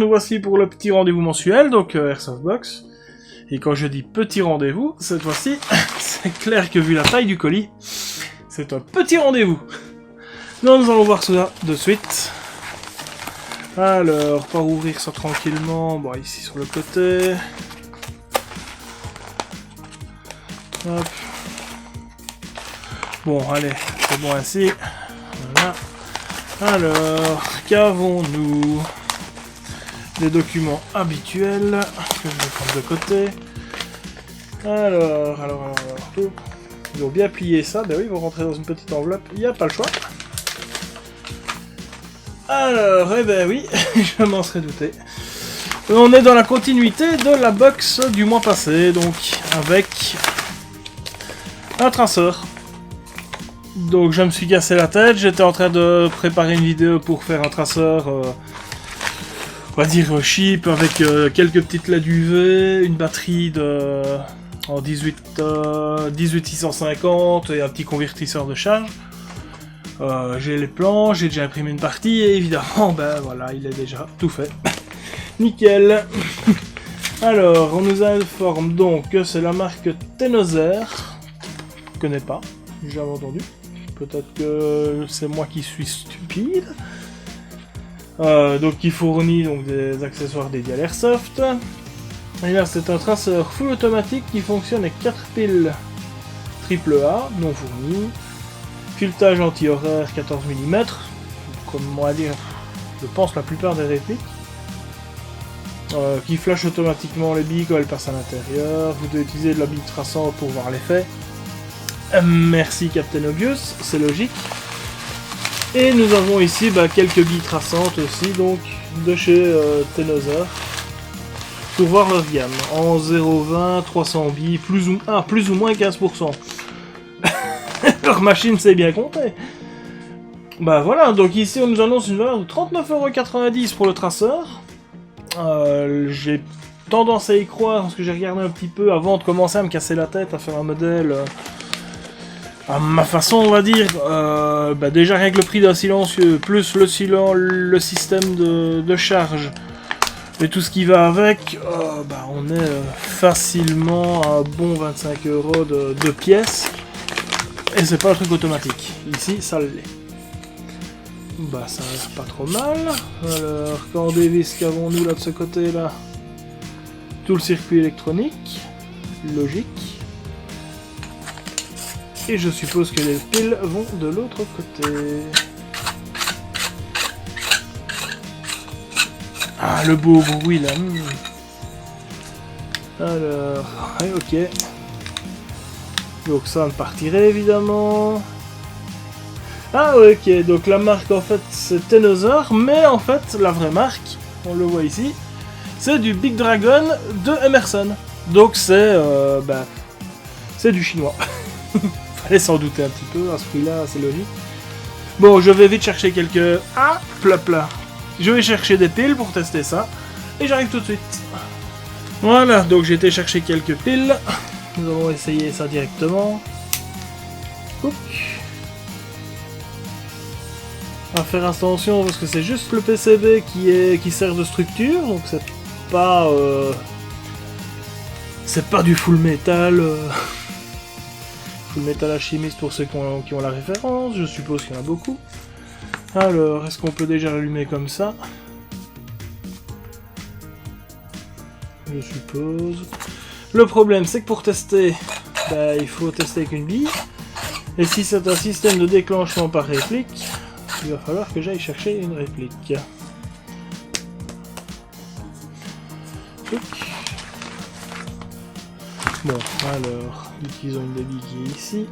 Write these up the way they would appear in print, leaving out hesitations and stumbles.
nous voici pour le petit rendez-vous mensuel, donc Airsoft Box. Et quand je dis petit rendez-vous, cette fois-ci, c'est clair que vu la taille du colis, c'est un petit rendez-vous. Donc nous allons voir ça de suite. Alors, par ouvrir ça tranquillement, bon ici sur le côté. Hop. Bon, allez, c'est bon ainsi. Voilà. Alors, qu'avons-nous? Des documents habituels que je vais prendre de côté. Alors, tout. Ils ont bien plié ça. Ben oui, ils vont rentrer dans une petite enveloppe. Il n'y a pas le choix. Alors, eh ben oui, je m'en serais douté. On est dans la continuité de la box du mois passé, donc avec un traceur. Donc je me suis cassé la tête, j'étais en train de préparer une vidéo pour faire un traceur, on va dire cheap, avec quelques petites LED UV, une batterie en 18650 et un petit convertisseur de charge. J'ai les plans, j'ai déjà imprimé une partie et évidemment, ben voilà, il est déjà tout fait. Nickel. Alors, on nous informe donc que c'est la marque Tenoser. Je connais pas, j'ai jamais entendu. Peut-être que c'est moi qui suis stupide. Donc, il fournit donc des accessoires dédiés à l'airsoft. Et là, c'est un traceur full automatique qui fonctionne avec 4 piles AAA non fournies. Filetage anti-horaire 14 mm. Comme on va dire, je pense la plupart des répliques. Qui flash automatiquement les billes quand elles passent à l'intérieur. Vous devez utiliser de la bille traçante pour voir l'effet. Merci Captain Obvious, c'est logique. Et nous avons ici quelques billes traçantes aussi, donc de chez Tenoser. Pour voir leur gamme. En 0,20, 300 billes, plus ou moins 15%. Leur machine sait bien compter. Bah voilà, donc ici on nous annonce une valeur de 39,90€ pour le traceur. J'ai tendance à y croire parce que j'ai regardé un petit peu avant de commencer à me casser la tête à faire un modèle à ma façon, on va dire. Déjà rien que le prix d'un silencieux, plus le système de charge et tout ce qui va avec, on est facilement à un bon 25€ de pièces. Et c'est pas un truc automatique. Ici, ça l'est. Ça a l'air pas trop mal. Alors, quand on dévisse, qu'avons-nous là de ce côté-là? Tout le circuit électronique. Logique. Et je suppose que les piles vont de l'autre côté. Ah, le beau bruit là. Alors, ok. Donc ça ne partirait évidemment. Ah ouais, ok, donc la marque en fait c'est Tenoser, mais en fait la vraie marque, on le voit ici, c'est du Big Dragon de Emerson. Donc c'est du chinois. Fallait s'en douter un petit peu, à ce prix-là c'est logique. Bon, je vais vite chercher quelques... Ah, plat. Je vais chercher des piles pour tester ça, et j'arrive tout de suite. Voilà, donc j'ai été chercher quelques piles. Nous allons essayer ça directement. Oups. À faire attention parce que c'est juste le PCB qui sert de structure, donc c'est pas du full metal. Full metal alchimiste pour ceux qui ont la référence, je suppose qu'il y en a beaucoup. Alors, est-ce qu'on peut déjà l'allumer comme ça? Je suppose. Le problème, c'est que pour tester, il faut tester avec une bille. Et si c'est un système de déclenchement par réplique, il va falloir que j'aille chercher une réplique. Bon, alors, utilisons une des billes qui est ici.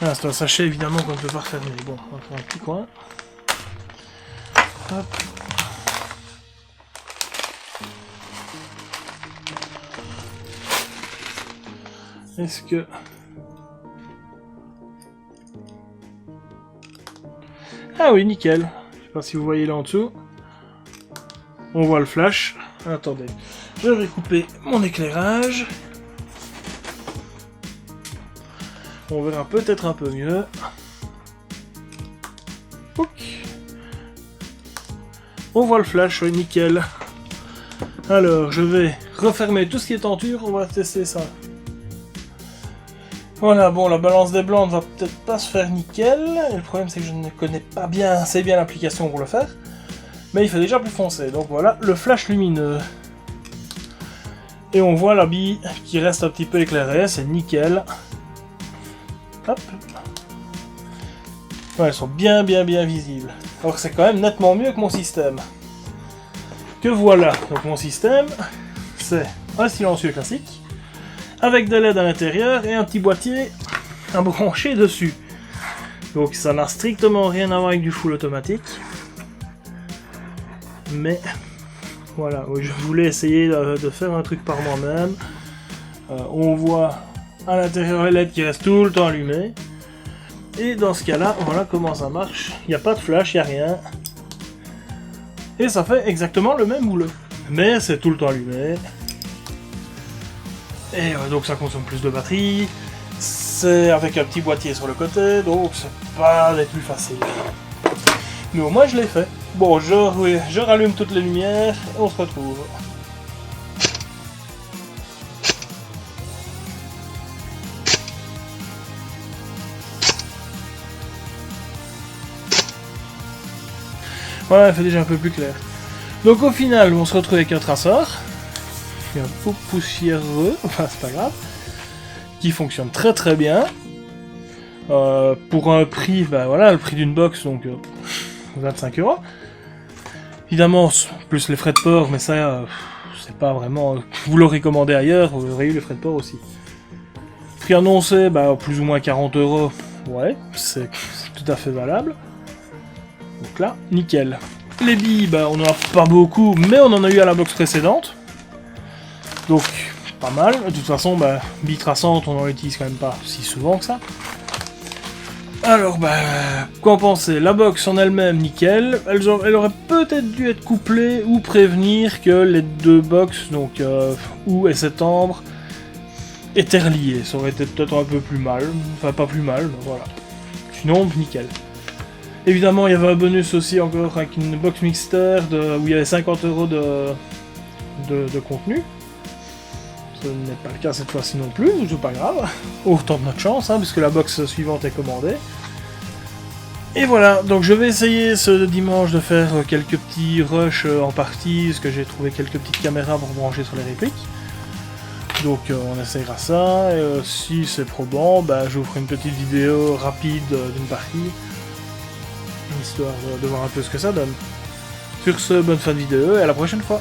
Ah, c'est un sachet évidemment qu'on ne peut pas refermer. Bon, on va faire un petit coin. Hop. Est-ce que... Ah oui, nickel. Je sais pas si vous voyez là en dessous. On voit le flash. Attendez. Je vais couper mon éclairage. On verra peut-être un peu mieux. Ok. On voit le flash, nickel. Alors, je vais refermer tout ce qui est tenture, on va tester ça. Voilà, bon, la balance des blancs ne va peut-être pas se faire nickel. Et le problème, c'est que je ne connais pas bien assez bien l'application pour le faire. Mais il fait déjà plus foncé. Donc voilà, le flash lumineux. Et on voit la bille qui reste un petit peu éclairée, c'est nickel. Hop. Ouais, elles sont bien visibles. Alors c'est quand même nettement mieux que mon système. Que voilà, donc mon système, c'est un silencieux classique, avec des LED à l'intérieur et un petit boîtier à brancher dessus. Donc ça n'a strictement rien à voir avec du full automatique. Mais voilà, je voulais essayer de faire un truc par moi-même. On voit à l'intérieur les LED qui restent tout le temps allumés. Et dans ce cas-là, voilà comment ça marche. Il n'y a pas de flash, il n'y a rien. Et ça fait exactement le même boulot. Mais c'est tout le temps allumé. Et donc ça consomme plus de batterie. C'est avec un petit boîtier sur le côté, donc c'est pas des plus faciles. Mais au moins je l'ai fait. Bon, je rallume toutes les lumières et on se retrouve. Voilà, elle fait déjà un peu plus clair. Donc au final, on se retrouve avec un traceur, qui est un peu poussiéreux, enfin c'est pas grave, qui fonctionne très bien. Pour un prix, bah voilà, le prix d'une box, donc 25 €. Évidemment, plus les frais de port, mais ça, c'est pas vraiment... Vous l'aurez commandé ailleurs, vous aurez eu les frais de port aussi. Prix annoncé, bah plus ou moins 40 €, ouais, c'est tout à fait valable. Donc là, nickel. Les billes, bah, on n'en a pas beaucoup, mais on en a eu à la box précédente. Donc, pas mal. De toute façon, bah, billes traçantes, on n'en utilise quand même pas si souvent que ça. Alors, bah, qu'en pensez? La box en elle-même, nickel. Elle aurait peut-être dû être couplée ou prévenir que les deux box, donc août et septembre, étaient reliées. Ça aurait été peut-être un peu plus mal. Enfin, pas plus mal, mais voilà. Sinon, nickel. Évidemment, il y avait un bonus aussi encore avec une box mixter où il y avait 50 € de contenu. Ce n'est pas le cas cette fois-ci non plus, c'est pas grave. Autant de notre chance, hein, puisque la box suivante est commandée. Et voilà, donc je vais essayer ce dimanche de faire quelques petits rushs en partie, parce que j'ai trouvé quelques petites caméras pour brancher sur les répliques. Donc on essayera ça, et si c'est probant, bah, je vous ferai une petite vidéo rapide d'une partie. Histoire de voir un peu ce que ça donne. Sur ce, bonne fin de vidéo et à la prochaine fois.